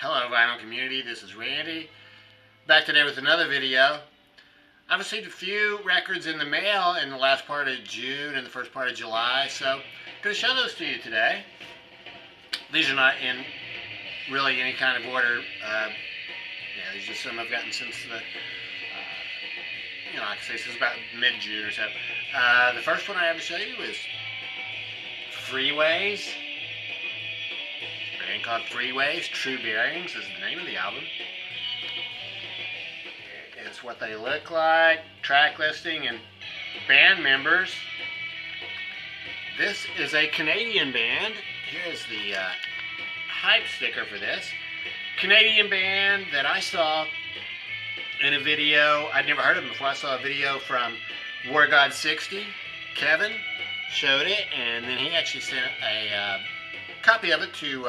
Hello vinyl community, this is Randy. Back today with another video. I've received a few records in the mail in the last part of June and the first part of July, so I'm going to show those to you today. These are not in really any kind of order. These are some I've gotten since the, like I say, since about mid-June or so. The first one I have to show you is Freeways. A band called Freeways. True Bearings is the name of the album. It's what they look like, track listing, and band members. This is a Canadian band. Here's the hype sticker for this. Canadian band that I saw in a video. I'd never heard of them before. I saw a video from War God 60. Kevin showed it, and then he actually sent a copy of it to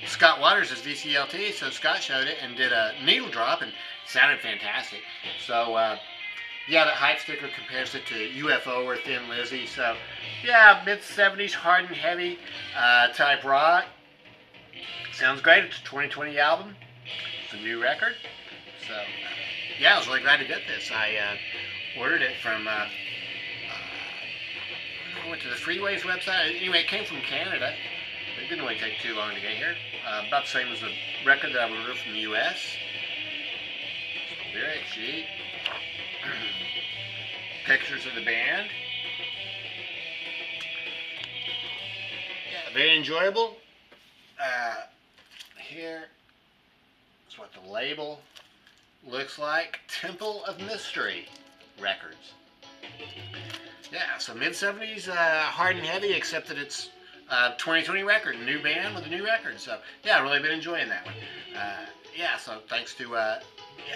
Scott Waters' VCLT. So Scott showed it and did a needle drop, and it sounded fantastic. So yeah, that hype sticker compares it to UFO or Thin Lizzy. So yeah, mid-70s hard and heavy type rock. Sounds great. It's a 2020 album. It's a new record. So yeah, I was really glad to get this. I ordered it from I went to the Freeways website. Anyway, it came from Canada. It didn't really take too long to get here. About the same as the record that I ordered from the U.S. Lyric sheet. Pictures of the band. Yeah, very enjoyable. Here is what the label looks like. Temple of Mystery Records. Yeah, so mid-70s, hard and heavy, except that it's a 2020 record, new band with a new record. So yeah, I've really been enjoying that one. Yeah, so thanks to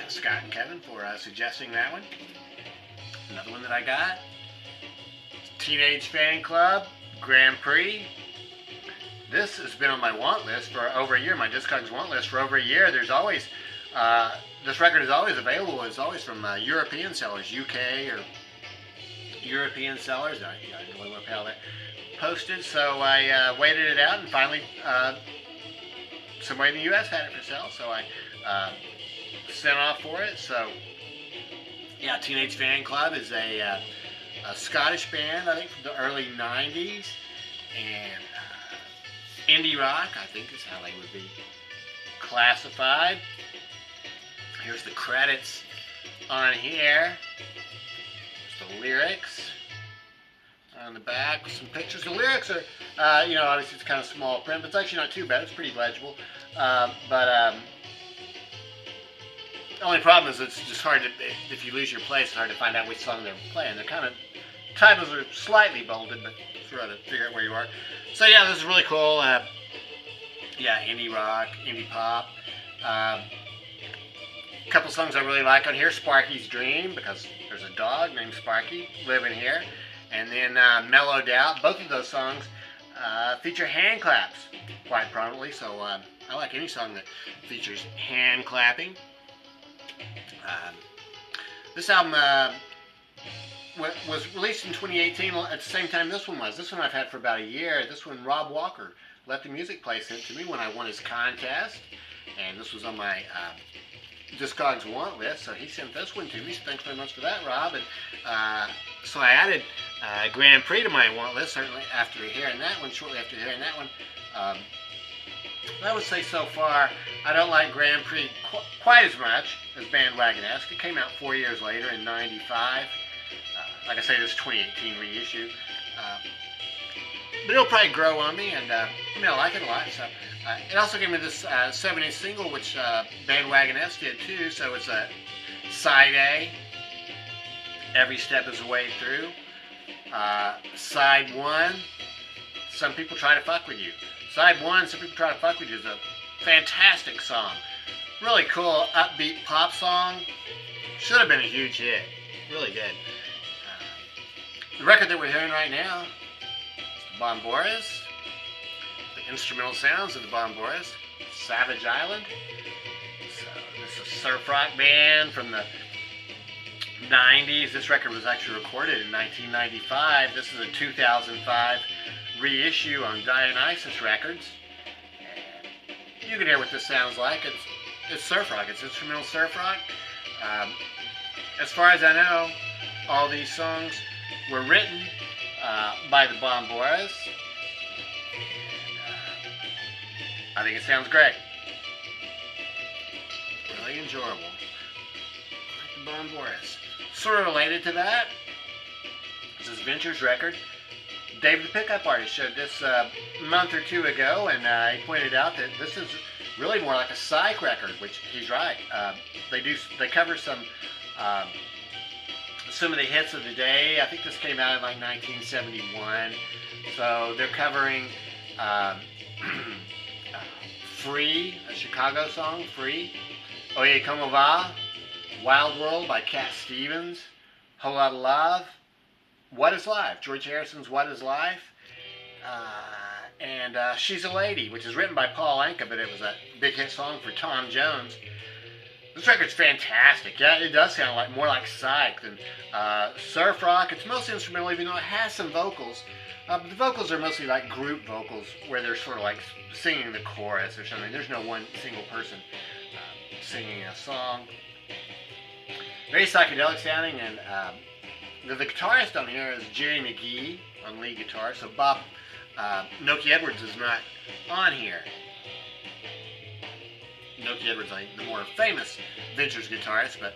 Scott and Kevin for suggesting that one. Another one that I got, Teenage Fan Club, Grand Prix. This has been on my want list for over a year, my Discogs want list for over a year. There's always, this record is always available. It's always from European sellers, UK or European sellers. I don't really want to pay all that postage, so I waited it out, and finally somebody in the US had it for sale, so I sent off for it. So yeah, Teenage Fan Club is a Scottish band, I think from the early 90s, and indie rock, I think is how they would be classified. Here's the credits on here. There's the lyrics on the back with some pictures. The lyrics are, obviously it's kind of small print, but it's actually not too bad. It's pretty legible. The only problem is it's just hard to, if you lose your place, it's hard to find out which song they're playing. They're kind of, titles are slightly bolded, but it's hard to figure out where you are. So yeah, this is really cool. Yeah, indie rock, indie pop. A couple songs I really like on here. Sparky's Dream, because there's a dog named Sparky living here. And then Mellowed Out. Both of those songs feature hand claps quite prominently. So I like any song that features hand clapping. This album was released in 2018 at the same time this one was. This one I've had for about a year. This one Rob Walker, Let the Music Play, sent to me when I won his contest. And this was on my Discogs want list, so he sent this one to me. So thanks very much for that, Rob. And so I added Grand Prix to my want list, certainly after hearing that one, shortly after hearing that one. I would say so far, I don't like Grand Prix quite as much as Bandwagon-esque. It came out 4 years later in '95. Like I say, this 2018 reissue. But it'll probably grow on me, and I like it a lot. So it also gave me this 7-inch single, which Bandwagon-esque did too. So it's a side A, Every Step is a Way Through. Side 1, Some People Try to Fuck With You. Side 1, Some People Try to Fuck With You, is a fantastic song. Really cool, upbeat pop song. Should have been a huge hit. Really good. The record that we're hearing right now is the Bomboras. The instrumental sounds of the Bomboras. Savage Island. So this is a surf rock band from the 90s. This record was actually recorded in 1995. This is a 2005 reissue on Dionysus Records. you can hear what this sounds like. It's surf rock. It's instrumental surf rock. As far as I know, all these songs were written by the Bomboras. I think it sounds great. Really enjoyable. Like the Bomboras. Sort of related to that, this is Venture's record. Dave the Pickup Artist showed this a month or two ago, and he pointed out that this is really more like a psych record, which he's right. They cover some of the hits of the day. I think this came out in like 1971, so they're covering Free, a Chicago song, Free, Oye Como Va, Wild World by Cat Stevens, Whole Lotta Love, What Is Life, George Harrison's What Is Life, and She's a Lady, which is written by Paul Anka, but it was a big hit song for Tom Jones. This record's fantastic. Yeah, it does sound like more like psych than surf rock. It's mostly instrumental, even though it has some vocals. But the vocals are mostly like group vocals, where they're sort of like singing the chorus or something. There's no one single person singing a song. Very psychedelic sounding, and the guitarist on here is Jerry McGee on lead guitar. So Bob Noki Edwards is not on here. Noki Edwards, I think, the more famous Ventures guitarist, but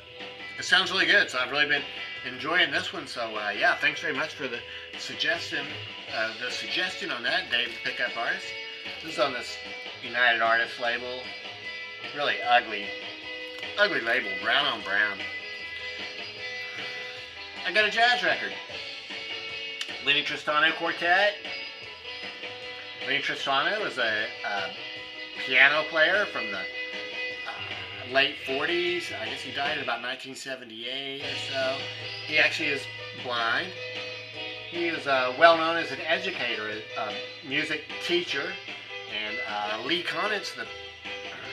it sounds really good. So I've really been enjoying this one. So yeah, thanks very much for the suggestion. On that, Dave the Pickup Artist. This is on this United Artists label. Really ugly label, brown on brown. I got a jazz record. Lenny Tristano Quartet. Lenny Tristano is a piano player from the late 40s. I guess he died in about 1978 or so. He actually is blind. He is well known as an educator, a music teacher, and Lee Konitz, the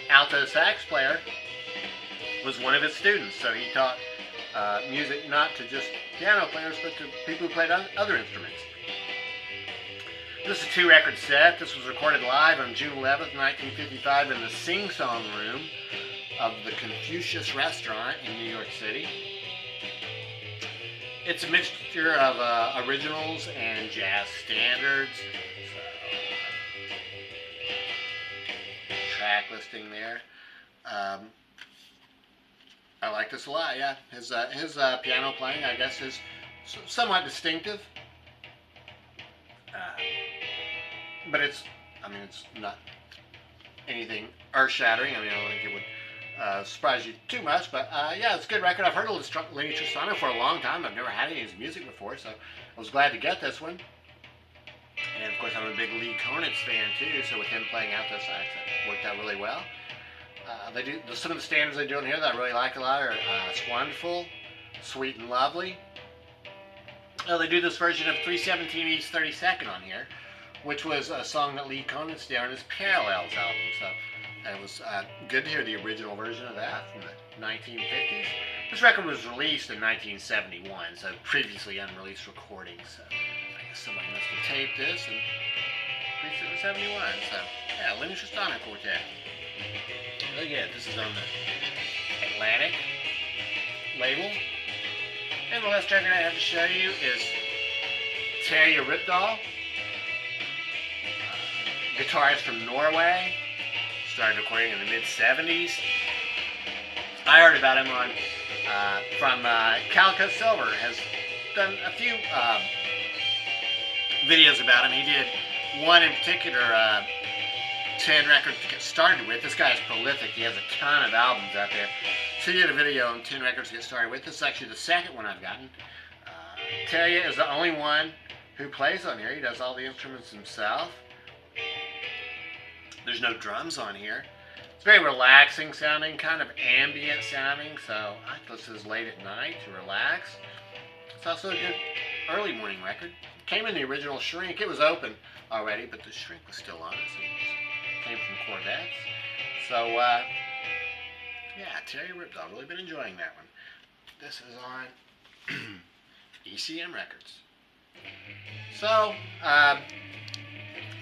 alto sax player, was one of his students. So he taught music not to just piano players, but to people who played other instruments. This is a 2-record set. This was recorded live on June 11th, 1955 in the sing-song room of the Confucius Restaurant in New York City. It's a mixture of originals and jazz standards. So, track listing there. I like this a lot, yeah. His piano playing, I guess, is somewhat distinctive. But it's not anything earth-shattering. I mean, I don't think it would surprise you too much. But yeah, it's a good record. I've heard of Lenny Tristano for a long time. I've never had any of his music before, so I was glad to get this one. And of course, I'm a big Lee Konitz fan too, so with him playing alto sax, that worked out really well. They do some of the standards they do on here that I really like a lot are Wonderful, Sweet and Lovely. They do this version of 317 East 32nd on here, which was a song that Lee Konitz did on his Parallels album. So it was good to hear the original version of that from the 1950s. This record was released in 1971, so previously unreleased recordings. So I guess somebody must have taped this and released it in 71. So yeah, Lenny Tristano Quartet. Really good. This is on the Atlantic label. And the last record I have to show you is Terje Rypdal, guitarist from Norway. Started recording in the mid-70s. I heard about him on from Calico Silver. Has done a few videos about him. He did one in particular, 10 records to get started with. This guy is prolific. He has a ton of albums out there. So he did a video on 10 records to get started with. This is actually the second one I've gotten. Terje is the only one who plays on here. He does all the instruments himself. There's no drums on here. It's very relaxing sounding, kind of ambient sounding, so I like this is late at night to relax. It's also a good early morning record. It came in the original shrink. It was open already, but the shrink was still on it, so it just came from Corvettes. So, yeah, Terje Rypdal. I've really been enjoying that one. This is on ECM Records. So,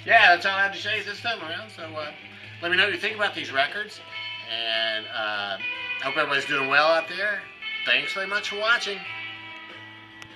yeah, that's all I have to show you this time around. So, Let me know what you think about these records, and I hope everybody's doing well out there. Thanks very much for watching.